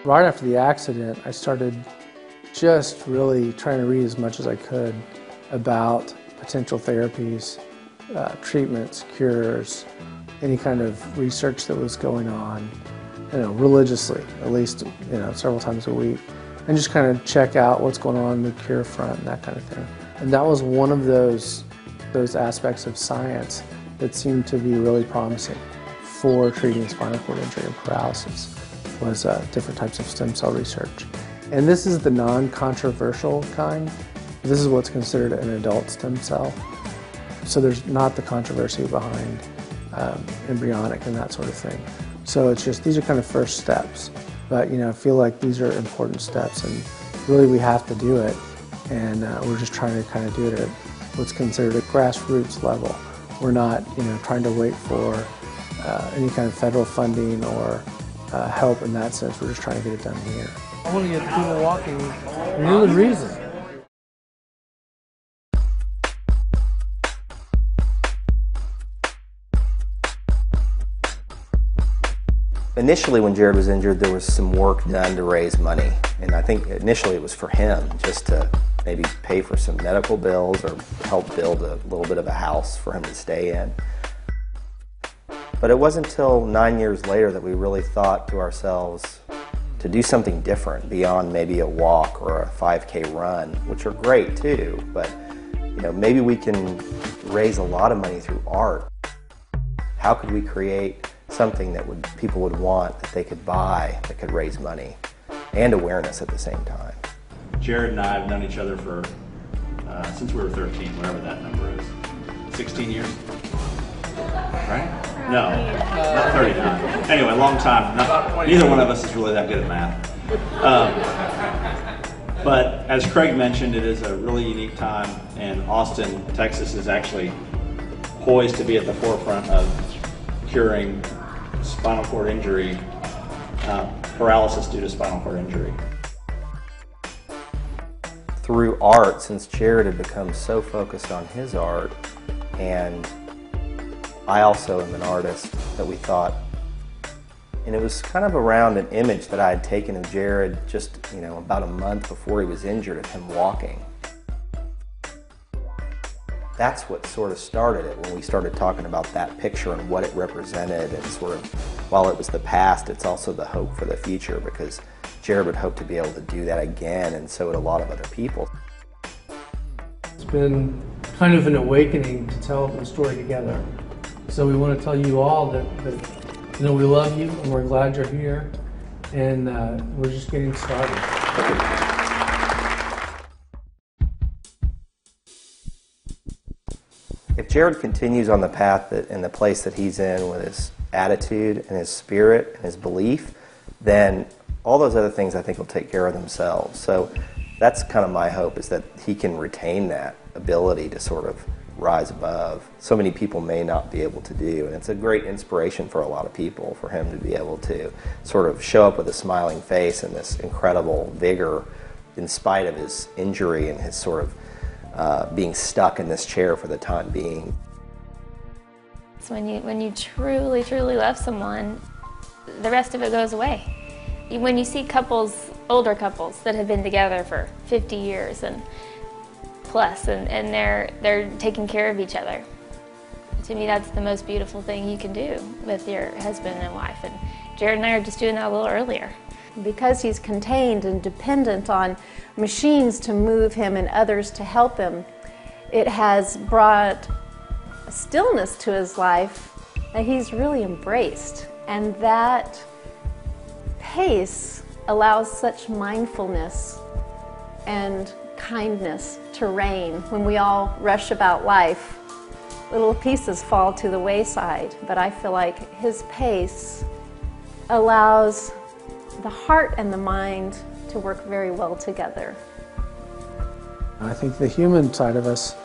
Right after the accident, I started just really trying to read as much as I could about potential therapies, treatments, cures, any kind of research that was going on, religiously, at least, several times a week, and just kind of check out what's going on the cure front and that kind of thing. And that was one of those aspects of science that seemed to be really promising for treating spinal cord injury and paralysis, was different types of stem cell research. And this is the non-controversial kind. This is what's considered an adult stem cell. So there's not the controversy behind embryonic and that sort of thing. So it's just, these are kind of first steps. But I feel like these are important steps, and really we have to do it. And we're just trying to kind of do it at what's considered a grassroots level. We're not, trying to wait for any kind of federal funding or help in that sense. We're just trying to get it done here. I want to get people walking, and you're the reason. Initially, when Jared was injured, there was some work done to raise money. And I think initially it was for him, just to maybe pay for some medical bills or help build a little bit of a house for him to stay in. But it wasn't until 9 years later that we really thought to ourselves to do something different beyond maybe a walk or a 5K run, which are great too, but maybe we can raise a lot of money through art. How could we create something that people would want, that they could buy, that could raise money and awareness at the same time? Jared and I have known each other for since we were 13, whatever that number is. 16 years? Right? No, not 39. Anyway, long time. Neither one of us is really that good at math. But as Craig mentioned, it is a really unique time, and Austin, Texas is actually poised to be at the forefront of curing spinal cord injury, paralysis due to spinal cord injury. Through art, since Jared had become so focused on his art, and I also am an artist, that we thought, and it was kind of around an image that I had taken of Jared just, about a month before he was injured, of him walking. That's what sort of started it, when we started talking about that picture and what it represented, and sort of, while it was the past, it's also the hope for the future, because Jared would hope to be able to do that again, and so would a lot of other people. It's been kind of an awakening to tell the story together. So we want to tell you all that we love you, and we're glad you're here, and we're just getting started. If Jared continues on the path and the place that he's in with his attitude and his spirit and his belief, then all those other things I think will take care of themselves. So that's kind of my hope, is that he can retain that ability to sort of rise above. So many people may not be able to do, and it's a great inspiration for a lot of people, for him to be able to sort of show up with a smiling face and this incredible vigor in spite of his injury and his sort of being stuck in this chair for the time being. It's when you truly, truly love someone, the rest of it goes away. When you see couples, older couples that have been together for 50 years and plus, and they're taking care of each other, to me that's the most beautiful thing you can do with your husband and wife. And Jared and I are just doing that a little earlier. Because he's contained and dependent on machines to move him and others to help him, it has brought a stillness to his life that he's really embraced. And that pace allows such mindfulness and kindness to reign. When we all rush about life, little pieces fall to the wayside, but I feel like his pace allows the heart and the mind to work very well together. I think the human side of us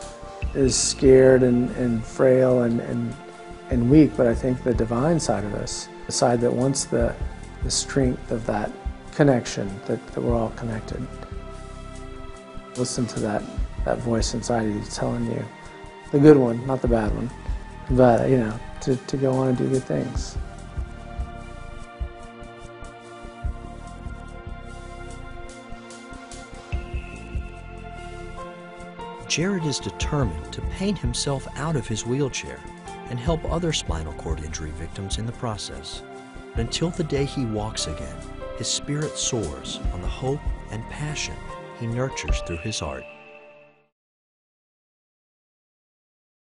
is scared and frail and weak, but I think the divine side of us, the side that wants the strength of that connection, that we're all connected. Listen to that voice inside of you telling you, the good one, not the bad one, but to go on and do good things. Jared is determined to paint himself out of his wheelchair and help other spinal cord injury victims in the process. But until the day he walks again, his spirit soars on the hope and passion he nurtures through his art.